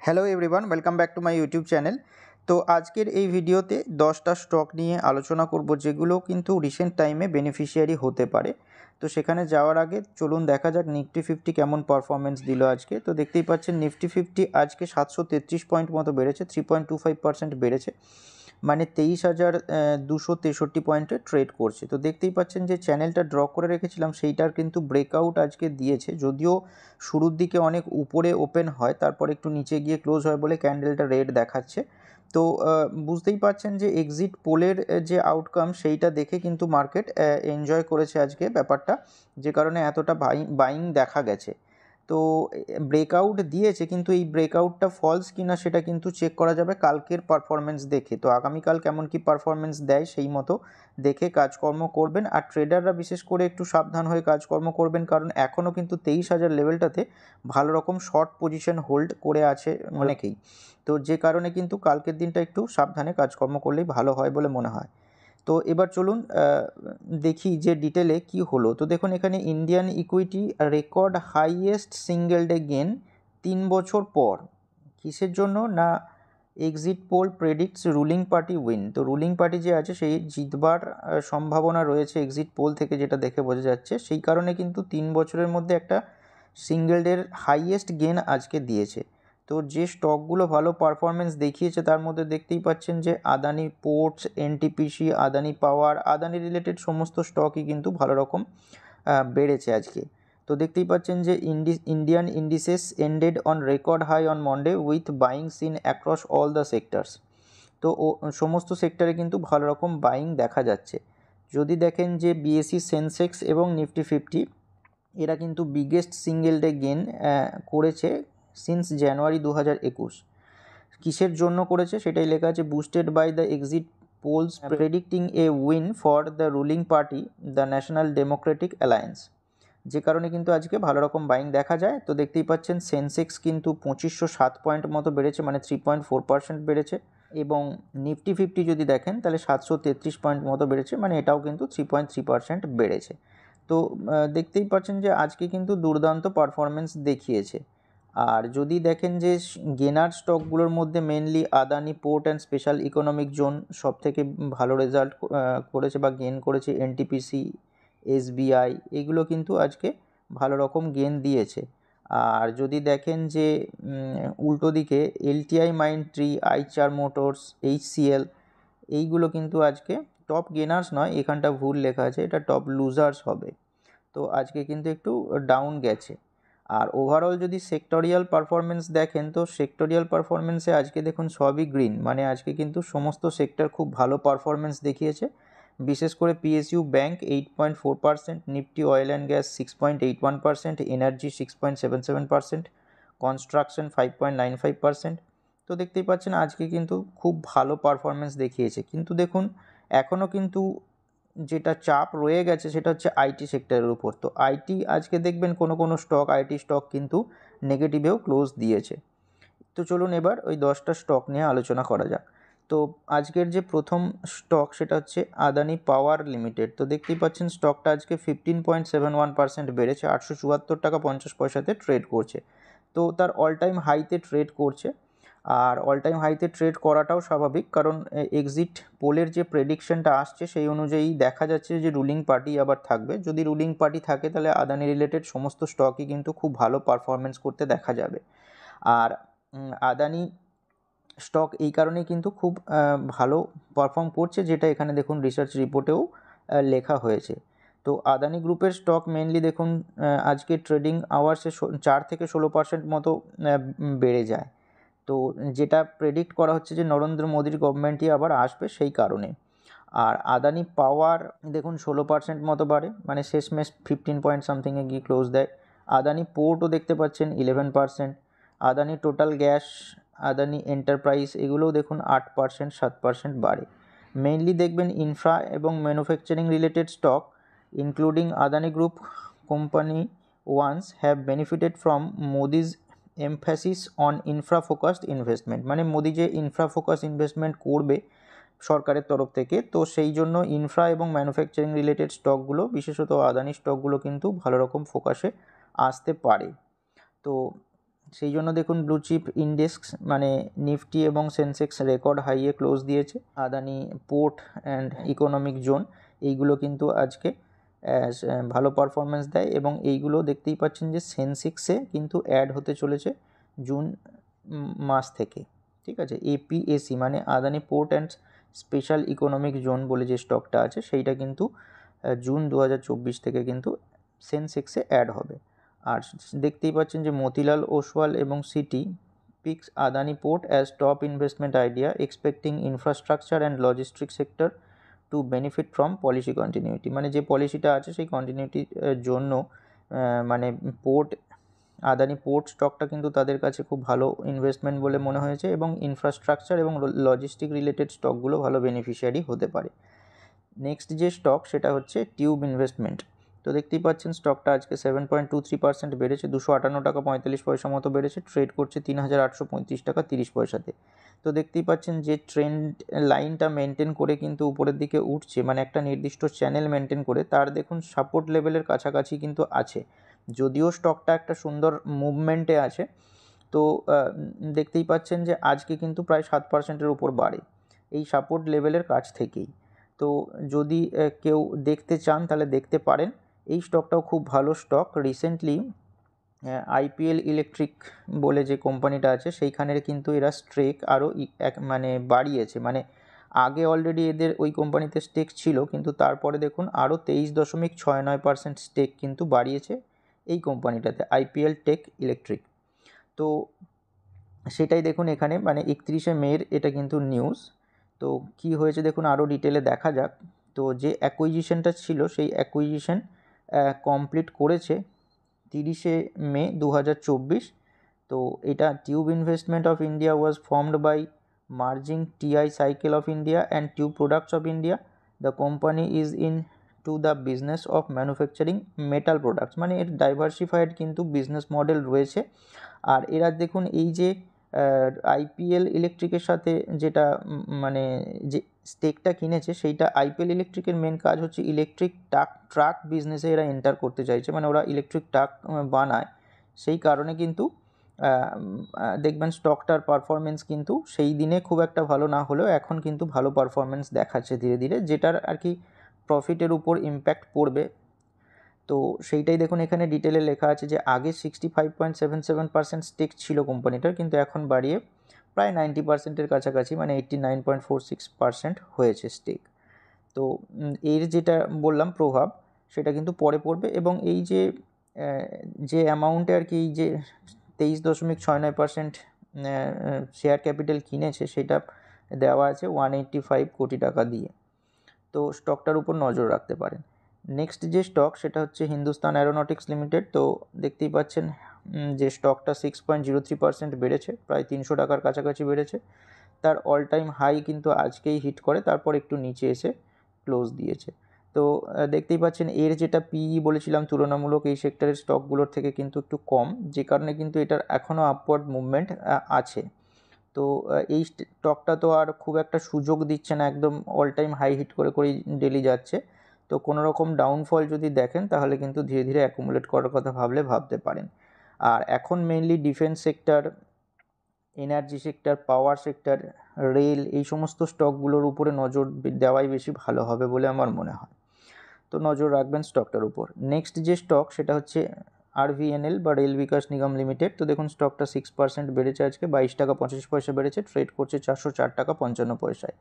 Hello everyone, welcome back to my YouTube channel. তো আজকের এই ভিডিওতে 10টা স্টক নিয়ে আলোচনা করব যেগুলো কিন্তু রিসেন্ট টাইমে বেনিফিশিয়ারি হতে পারে। তো সেখানে যাওয়ার আগে চলুন দেখা যাক নিফটি 50 কেমন পারফরমেন্স দিল আজকে। তো দেখতেই পাচ্ছেন নিফটি 50 আজকে 733 পয়েন্ট মতো বেড়েছে, 3.25% বেড়েছে, মানে 23,263 পয়েন্টে ট্রেড করছে। তো দেখতেই পাচ্ছেন যে চ্যানেলটা ড্র করে রেখেছিলাম সেইটার কিন্তু ব্রেকআউট আজকে দিয়েছে, যদিও শুরুর দিকে অনেক উপরে ওপেন হয়, তারপর একটু নিচে গিয়ে ক্লোজ হয় বলে ক্যান্ডেলটা রেড দেখাচ্ছে। তো বুঝতেই পারছেন যে এক্সিট পোলের যে আউটকাম সেইটা দেখে কিন্তু মার্কেট এনজয় করেছে আজকে ব্যাপারটা, যে কারণে এতটা বাইং দেখা গেছে। তো ব্রেকআউট দিয়েছে, কিন্তু এই ব্রেকআউটটা ফলস কিনা সেটা কিন্তু চেক করা যাবে কালকের পারফরমেন্স দেখে। তো আগামীকাল কেমন কি পারফরমেন্স দেয় সেই মতো দেখে কাজকর্ম করবেন। আর ট্রেডাররা বিশেষ করে একটু সাবধান হয়ে কাজকর্ম করবেন, কারণ এখনও কিন্তু 23,000 লেভেলটাতে ভালো রকম শর্ট পজিশন হোল্ড করে আছে অনেকেই। তো যে কারণে কিন্তু কালকের দিনটা একটু সাবধানে কাজকর্ম করলেই ভালো হয় বলে মনে হয়। তো এবার চলুন দেখি যে ডিটেলে কি হলো। তো দেখুন এখানে Indian equity record highest single day gain 3 বছর পর। কিসের জন্য? না, exit pole predicts ruling party win. তো রুলিং পার্টি যে আছে সেই জিতবার সম্ভাবনা রয়েছে এক্সিট পোল থেকে, যেটা দেখে বোঝা যাচ্ছে। সেই কারণে কিন্তু 3 বছরের মধ্যে একটা সিঙ্গেল ডের হাইয়েস্ট গেন আজকে দিয়েছে। তো যে স্টকগুলো ভালো পারফরমেন্স দেখিয়েছে তার মধ্যে দেখতেই পাচ্ছেন যে আদানি পোর্টস, এনটিপিসি, আদানি পাওয়ার, আদানি রিলেটেড সমস্ত স্টকই কিন্তু ভালো রকম বেড়েছে আজকে। তো দেখতেই পাচ্ছেন যে Indian indices ended on record high on Monday with buying seen across all the sectors. তো সমস্ত সেক্টরে কিন্তু ভালো রকম বাইং দেখা যাচ্ছে। যদি দেখেন যে বিএসসি সেন্সেক্স এবং নিফটি 50 এরা কিন্তু বিগেস্ট সিঙ্গেল ডে গেন করেছে সিন্স জানুয়ারি 2021। কিসের জন্য করেছে সেটাই লেখা আছে, boosted by the exit polls predicting a win for the ruling party the National Democratic Alliance. যে কারণে কিন্তু আজকে ভালো রকম বাইং দেখা যায়। তো দেখতেই পাচ্ছেন সেন্সেক্স কিন্তু 2507 পয়েন্ট মতো বেড়েছে, মানে 3.4% বেড়েছে, এবং নিফটি 50 যদি দেখেন তাহলে 733 পয়েন্ট মতো বেড়েছে, মানে এটাও কিন্তু 3.3% বেড়েছে। তো দেখতেই পাচ্ছেন যে আজকে কিন্তু দুর্দান্ত পারফরমেন্স দেখিয়েছে। আর যদি দেখেন যে গেনার স্টকগুলোর মধ্যে mainly Adani port and special economic zone সব থেকে ভালো রেজাল্ট করেছে বা গেন করেছে। এনটিপিসি, এসবিআই এগুলো কিন্তু আজকে ভালো রকম গেন দিয়েছে। আর যদি দেখেন যে উল্টো দিকে এলটিআই মাইন্ডট্রি, আইচার মোটরস, এইচসিএল এইগুলো কিন্তু আজকে টপ গেনার্স নয়, এখানটা ভুল লেখা আছে, এটা টপ লুজার্স হবে। তো আজকে কিন্তু একটু ডাউন গেছে। আর ওভারঅল যদি সেক্টরিয়াল পারফরমেন্স দেখেন তো সেক্টরিয়াল পারফরমেন্সে আজকে দেখুন সবই গ্রিন, মানে আজকে কিন্তু সমস্ত সেক্টর খুব ভালো পারফরমেন্স দেখিয়েছে। বিশেষ করে PSU bank 8.4%, Nifty oil and gas 6.81%, energy 6.77%, construction 5.95%। তো দেখতেই পাচ্ছেন আজকে কিন্তু খুব ভালো পারফরমেন্স দেখিয়েছে। কিন্তু দেখুন এখনও কিন্তু যেটা চাপ রয়ে গেছে সেটা হচ্ছে আইটি সেক্টরের উপর। তো আইটি আজকে দেখবেন কোনো স্টক, আইটি স্টক কিন্তু নেগেটিভেও ক্লোজ দিয়েছে। তো চলুন এবার ওই 10টা স্টক নিয়ে আলোচনা করা যাক। তো আজকের যে প্রথম স্টক সেটা হচ্ছে আদানি পাওয়ার লিমিটেড। তো দেখতেই পাচ্ছেন স্টকটা আজকে 15.71% বেড়েছে, 874 টাকা 50 পয়সাতে ট্রেড করছে। তো তার অল টাইম হাইতে ট্রেড করছে। আর অল টাইম হাইতে ট্রেড করাটাও স্বাভাবিক, কারণ এক্সিট পোলের যে প্রেডিকশনটা আসছে সেই অনুযায়ী দেখা যাচ্ছে যে রুলিং পার্টি আবার থাকবে। যদি রুলিং পার্টি থাকে তাহলে আদানি রিলেটেড সমস্ত স্টকই কিন্তু খুব ভালো পারফরমেন্স করতে দেখা যাবে। আর আদানি স্টক এই কারণেই কিন্তু খুব ভালো পারফর্ম করছে, যেটা এখানে দেখুন রিসার্চ রিপোর্টেও লেখা হয়েছে। তো আদানি গ্রুপের স্টক মেনলি দেখুন আজকে ট্রেডিং আওয়ার্সে 4 থেকে 16% মতো বেড়ে যায়। তো যেটা প্রেডিক্ট করা হচ্ছে যে নরেন্দ্র মোদীর গভর্নমেন্টই আবার আসবে সেই কারণে। আর আদানি পাওয়ার দেখুন 16% মতো বাড়ে, মানে শেষমেশ 15 পয়েন্ট সামথিংয়ে গিয়ে ক্লোজ দেয়। আদানি পোর্টও দেখতে পাচ্ছেন 11%, Adani total gas, Adani enterprise এগুলোও দেখুন 8%, 7% বাড়ে। মেইনলি দেখবেন ইনফ্রা এবং manufacturing related stock including Adani group company ones have benefited from Modi's emphasis on infra focused investment. মানে মোদি যে ইনফ্রা ফোকাস ইনভেস্টমেন্ট করবে সরকারের তরফ থেকে, তো সেই জন্য ইনফ্রা এবং ম্যানুফ্যাকচারিং রিলেটেড স্টকগুলো, বিশেষত আদানি স্টকগুলো কিন্তু ভালো রকম ফোকাসে আসতে পারে। তো সেই জন্য দেখুন ব্লু চিপ ইন্ডেক্স মানে নিফটি এবং সেন্সেক্স রেকর্ড হাইয়ে ক্লোজ দিয়েছে। Adani port and economic zone এইগুলো কিন্তু আজকে ভালো পারফরমেন্স দেয় এবং এইগুলো দেখতেই পাচ্ছেন যে সেন্সেক্সে কিন্তু অ্যাড হতে চলেছে জুন মাস থেকে। ঠিক আছে, এপিএসি মানে Adani port and special economic zone বলে যে স্টকটা আছে সেইটা কিন্তু জুন 2024 থেকে কিন্তু সেন্সেক্সে অ্যাড হবে। আর দেখতেই পাচ্ছেন যে মতিলাল ওসওয়াল এবং Citi picks Adani port as top investment idea expecting infrastructure and logistic sector to benefit from policy continuity. মানে যে পলিসিটা আছে সেই কন্টিনিউটির জন্য মানে পোর্ট আদানি পোর্ট স্টকটা কিন্তু তাদের কাছে খুব ভালো ইনভেস্টমেন্ট বলে মনে হয়েছে এবং ইনফ্রাস্ট্রাকচার এবং লজিস্টিক রিলেটেড স্টকগুলো ভালো বেনিফিশিয়ারি হতে পারে। নেক্সট যে স্টক সেটা হচ্ছে টিউব ইনভেস্টমেন্ট। তো দেখতেই পাচ্ছেন স্টকটা আজকে 7.23% বেড়েছে, 258 টাকা 45 পয়সা মতো বেড়েছে, ট্রেড করছে 3835 টাকা 30 পয়সাতে। তো দেখতেই পাচ্ছেন যে ট্রেন্ড লাইনটা মেনটেন করে কিন্তু উপরের দিকে উঠছে, মানে একটা নির্দিষ্ট চ্যানেল মেনটেন করে তার দেখুন সাপোর্ট লেভেলের কাছাকাছি কিন্তু আছে। যদিও স্টকটা একটা সুন্দর মুভমেন্টে আছে, তো দেখতেই পাচ্ছেন যে আজকে কিন্তু প্রায় 7%-এর উপর বাড়ে এই সাপোর্ট লেভেলের কাছ থেকেই। তো যদি কেউ দেখতে চান তাহলে দেখতে পারেন। এই স্টকটাও খুব ভালো স্টক। রিসেন্টলি আইপিএল ইলেকট্রিক বলে যে কোম্পানিটা আছে সেইখানের কিন্তু এরা স্টেক আরও মানে বাড়িয়েছে। মানে আগে অলরেডি এদের ওই কোম্পানিতে স্টেক ছিল, কিন্তু তারপরে দেখুন আরও 23.69% স্টেক কিন্তু বাড়িয়েছে এই কোম্পানিটাতে, আইপিএল টেক ইলেকট্রিক। তো সেটাই দেখুন এখানে, মানে 31শে মের এটা কিন্তু নিউজ। তো কি হয়েছে দেখুন আরও ডিটেলে দেখা যাক। তো যে অ্যাকুইজিশনটা ছিল সেই অ্যাকুইজিশন কমপ্লিট করেছে 30শে মে 2024। তো এটা tube investment of India was formed by merging TI cycle of India and tube products of India. The company is into the business of manufacturing metal products. মানে এর ডাইভার্সিফাইড কিন্তু business model রয়েছে। আর এরা দেখুন এই যে IPL ইলেকট্রিকের সাথে যেটা মানে যে স্টেকটা কিনেছে সেইটা, আইপিএল ইলেকট্রিকের মেন কাজ হচ্ছে ইলেকট্রিক ট্রাক বিজনেসে এরা এন্টার করতে চাইছে, মানে ওরা ইলেকট্রিক ট্রাক বানায়। সেই কারণে কিন্তু দেখবেন স্টকটার পারফরমেন্স কিন্তু সেই দিনে খুব একটা ভালো না হলেও এখন কিন্তু ভালো পারফরমেন্স দেখাচ্ছে ধীরে ধীরে, যেটার আর কি প্রফিটের উপর ইম্প্যাক্ট পড়বে। তো সেইটাই দেখুন এখানে ডিটেলে লেখা আছে যে আগে 65.77% স্টেক ছিল কোম্পানিটার, কিন্তু এখন বাড়িয়ে প্রায় 90%-এর কাছাকাছি মানে 89.46% হয়েছে স্টেক। তো এর যেটা বললাম প্রভাব সেটা কিন্তু পরে পড়বে এবং এই যে অ্যামাউন্টে আর কি এই যে 23.69% শেয়ার ক্যাপিটাল কিনেছে সেটা দেওয়া আছে 185 কোটি টাকা দিয়ে। তো স্টকটার উপর নজর রাখতে পারেন। নেক্সট যে স্টক সেটা হচ্ছে হিন্দুস্তান অ্যারোনটিক্স লিমিটেড। তো দেখতেই পাচ্ছেন যে স্টকটা 6.03% বেড়েছে, প্রায় 300 টাকার কাছাকাছি বেড়েছে। তার অল টাইম হাই কিন্তু আজকেই হিট করে তারপর একটু নিচে এসে ক্লোজ দিয়েছে। তো দেখতেই পাচ্ছেন এর যেটা পিই বলেছিলাম তুলনামূলক এই সেক্টরের স্টকগুলোর থেকে কিন্তু একটু কম, যে কারণে কিন্তু এটার এখনও আপওয়ার্ড মুভমেন্ট আছে। তো এই স্টকটা তো আর খুব একটা সুযোগ দিচ্ছে না, একদম অল টাইম হাই হিট করে করেই ডেলি যাচ্ছে। তো কোনো রকম ডাউনফল যদি দেখেন তাহলে কিন্তু ধীরে ধীরে অ্যাকুমুলেট করার কথা ভাবতে পারেন। আর এখন mainly defence sector, energy sector, power sector, rail এই সমস্ত স্টকগুলোর উপরে নজর দেওয়াই বেশি ভালো হবে বলে আমার মনে হয়। তো নজর রাখবেন স্টকটার উপর। নেক্সট যে স্টক সেটা হচ্ছে আরভিএনএল বা রেল বিকাশ নিগম লিমিটেড। তো দেখুন স্টকটা 6% বেড়েছে, আজকে 22 টাকা 85 পয়সা বেড়েছে, ট্রেড করছে 404 টাকা 55 পয়সায়।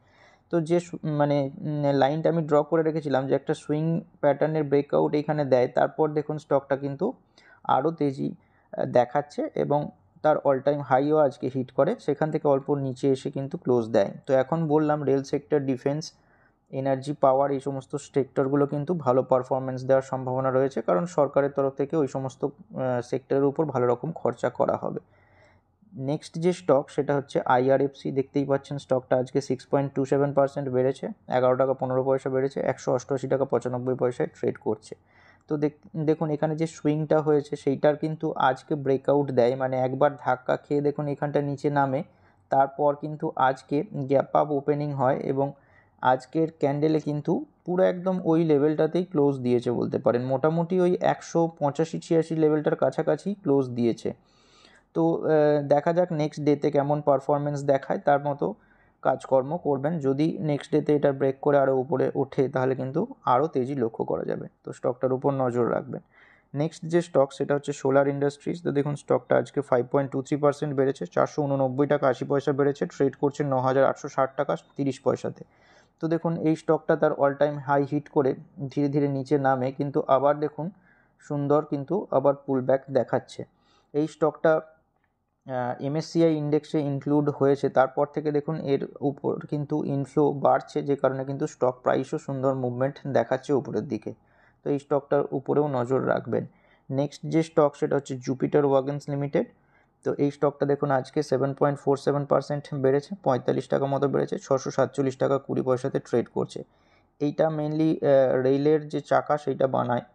তো যে মানে লাইনটা আমি ড্র করে রেখেছিলাম যে একটা সুইং প্যাটার্নের ব্রেকআউট এখানে দেয়, তারপর দেখুন স্টকটা কিন্তু আরও তেজি দেখাচ্ছে এবং তার অল টাইম হাইও আজকে হিট করে, সেখান থেকে অল্প নিচে এসে কিন্তু ক্লোজ দেয়। তো এখন বললাম রেল সেক্টর, ডিফেন্স, এনার্জি, পাওয়ার এই সমস্ত সেক্টরগুলো কিন্তু ভালো পারফরমেন্স দেওয়ার সম্ভাবনা রয়েছে, কারণ সরকারের তরফ থেকে ওই সমস্ত সেক্টরের উপর ভালো রকম খরচা করা হবে। নেক্সট যে স্টক সেটা হচ্ছে আইআরএফসি। দেখতেই পাচ্ছেন স্টকটা আজকে 6.27% বেড়েছে, 11 টাকা 15 পয়সা বেড়েছে, 188 টাকা 95 পয়সায় ট্রেড করছে। তো দেখুন এখানে যে সুইংটা হয়েছে সেইটার কিন্তু আজকে ব্রেকআউট দেয়, মানে একবার ধাক্কা খেয়ে দেখুন এখানটা নিচে নামে, তারপর কিন্তু আজকে গ্যাপ আপ ওপেনিং হয় এবং আজকের ক্যান্ডেলে কিন্তু পুরো একদম ওই লেভেলটাতেই ক্লোজ দিয়েছে বলতে পারেন, মোটামুটি ওই 185-86 লেভেলটার কাছাকাছি ক্লোজ দিয়েছে। তো দেখা যাক নেক্সট ডেতে কেমন পারফরমেন্স দেখায়, তার মতো কাজকর্ম করবেন। যদি নেক্সট ডেতে এটা ব্রেক করে আরও উপরে ওঠে তাহলে কিন্তু আরও তেজি লক্ষ্য করা যাবে, তো স্টকটার উপর নজর রাখবেন। নেক্সট যে স্টক সেটা হচ্ছে সোলার ইন্ডাস্ট্রিজ। তো দেখুন স্টকটা আজকে 5.23% বেড়েছে, 489 টাকা 80 পয়সা বেড়েছে, ট্রেড করছে 9,860 টাকা 30 পয়সাতে। তো দেখুন এই স্টকটা তার অল টাইম হাই হিট করে ধীরে ধীরে নিচে নামে, কিন্তু আবার দেখুন সুন্দর কিন্তু আবার পুল ব্যাক দেখাচ্ছে। এই স্টকটা MSCI ইন্ডেক্সে ইনক্লুড হয়েছে, তারপর থেকে দেখুন এর উপর কিন্তু ইনফ্লো বাড়ছে, যে কারণে কিন্তু স্টক প্রাইসও সুন্দর মুভমেন্ট দেখাচ্ছে উপরের দিকে। তো এই স্টকটার উপরেও নজর রাখবেন। নেক্সট যে স্টক সেটা হচ্ছে জুপিটার ওয়াগনস লিমিটেড। তো এই স্টকটা দেখুন আজকে 7.47% বেড়েছে, 45 টাকা মতো বেড়েছে, 647 টাকা 20 পয়সাতে ট্রেড করছে। এইটা মেনলি রেলের যে চাকা সেইটা বানায়,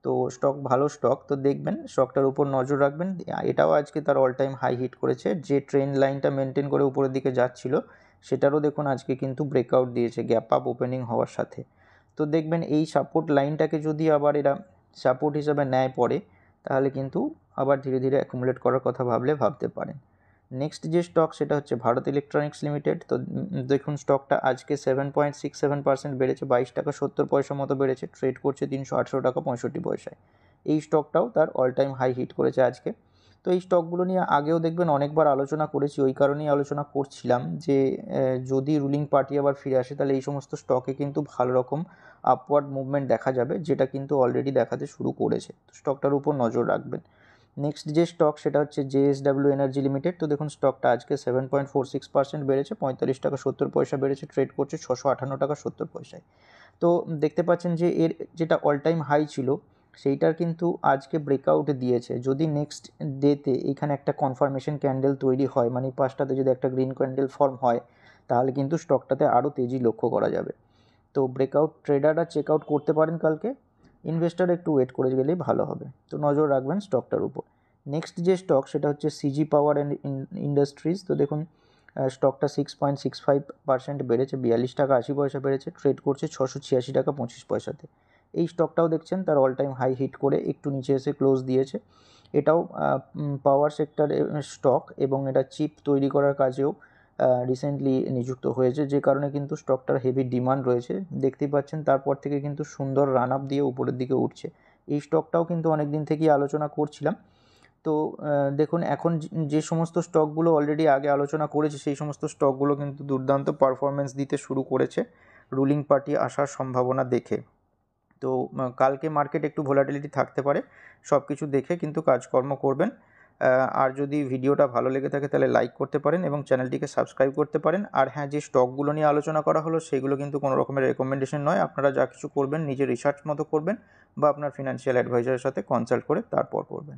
তো স্টক ভালো স্টক, তো দেখবেন স্টকটার উপর নজর রাখবেন। এটাও আজকে তার অল টাইম হাই হিট করেছে, যে ট্রেন্ড লাইনটা মেনটেন করে উপরের দিকে যাচ্ছিল সেটারও দেখুন আজকে কিন্তু ব্রেকআউট দিয়েছে গ্যাপ আপ ওপেনিং হওয়ার সাথে। তো দেখবেন এই সাপোর্ট লাইনটাকে যদি আবার এরা সাপোর্ট হিসাবে নেয় পরে, তাহলে কিন্তু আবার ধীরে ধীরে অ্যাকুমুলেট করার কথা ভাবতে পারেন। নেক্সট যে স্টক সেটা হচ্ছে ভারত ইলেকট্রনিক্স লিমিটেড। তো দেখুন স্টকটা আজকে 7.67% বেড়েছে, 22 টাকা 70 পয়সা মতো বেড়েছে, ট্রেড করছে 318 টাকা 65 পয়সায়। এই স্টকটাও তার অল টাইম হাই হিট করেছে আজকে। তো এই স্টকগুলো নিয়ে আগেও দেখবেন অনেকবার আলোচনা করেছি, ওই কারণেই আলোচনা করছিলাম যে যদি রুলিং পার্টি আবার ফিরে আসে তাহলে এই সমস্ত স্টকে কিন্তু ভালো রকম আপওয়ার্ড মুভমেন্ট দেখা যাবে, যেটা কিন্তু অলরেডি দেখাতে শুরু করেছে। তো স্টকটার উপর নজর রাখবেন। নেক্সট যে স্টক সেটা হচ্ছে JSW এনার্জি লিমিটেড। তো দেখুন স্টকটা আজকে 7.46% বেড়েছে, 45 টাকা 70 পয়সা বেড়েছে, ট্রেড করছে 658 টাকা 70 পয়সায়। তো দেখতে পাচ্ছেন যে এর যেটা অল টাইম হাই ছিল সেইটার কিন্তু আজকে ব্রেকআউট দিয়েছে। যদি নেক্সট ডেতে এখানে একটা কনফার্মেশন ক্যান্ডেল তৈরি হয়, মানে পাঁচটাতে যদি একটা গ্রিন ক্যান্ডেল ফর্ম হয়, তাহলে কিন্তু স্টকটাতে আরও তেজি লক্ষ্য করা যাবে। তো ব্রেকআউট ট্রেডাররা চেক আউট করতে পারেন কালকে, ইনভেস্টার একটু ওয়েট করে গেলেই ভালো হবে। তো নজর রাখবেন স্টকটার উপর। নেক্সট যে স্টক সেটা হচ্ছে CG পাওয়ার অ্যান্ড ইন্ডাস্ট্রিজ। তো দেখুন স্টকটা 6.65% বেড়েছে, 42 টাকা 80 পয়সা বেড়েছে, ট্রেড করছে 686 টাকা 25 পয়সাতে। এই স্টকটাও দেখছেন তার অল টাইম হাই হিট করে একটু নিচে এসে ক্লোজ দিয়েছে। এটাও পাওয়ার সেক্টরের স্টক এবং এটা চিপ তৈরি করার কাজেও রিসেন্টলি নিযুক্ত হয়েছে, যে কারণে কিন্তু স্টকটার হেভি ডিমান্ড রয়েছে। দেখতেই পাচ্ছেন তারপর থেকে কিন্তু সুন্দর রান আপ দিয়ে উপরের দিকে উঠছে। এই স্টকটাও কিন্তু অনেক দিন থেকেই আলোচনা করছিলাম। তো দেখুন এখন যে সমস্ত স্টকগুলো অলরেডি আগে আলোচনা করেছি সেই সমস্ত স্টকগুলো কিন্তু দুর্দান্ত পারফরমেন্স দিতে শুরু করেছে রুলিং পার্টি আসার সম্ভাবনা দেখে। তো কালকে মার্কেট একটু ভোলাটিলিটি থাকতে পারে, সব কিছু দেখে কিন্তু কাজকর্ম করবেন। আর যদি ভিডিওটা ভালো লেগে থাকে তাহলে লাইক করতে পারেন এবং চ্যানেলটিকে সাবস্ক্রাইব করতে পারেন। আর হ্যাঁ, যে স্টকগুলো নিয়ে আলোচনা করা হলো সেগুলো কিন্তু কোনো রকমের রেকমেন্ডেশন নয়, আপনারা যা কিছু করবেন নিজের রিসার্চ মতো করবেন বা আপনার ফিনান্সিয়াল অ্যাডভাইজারের সাথে কনসাল্ট করে তারপর করবেন।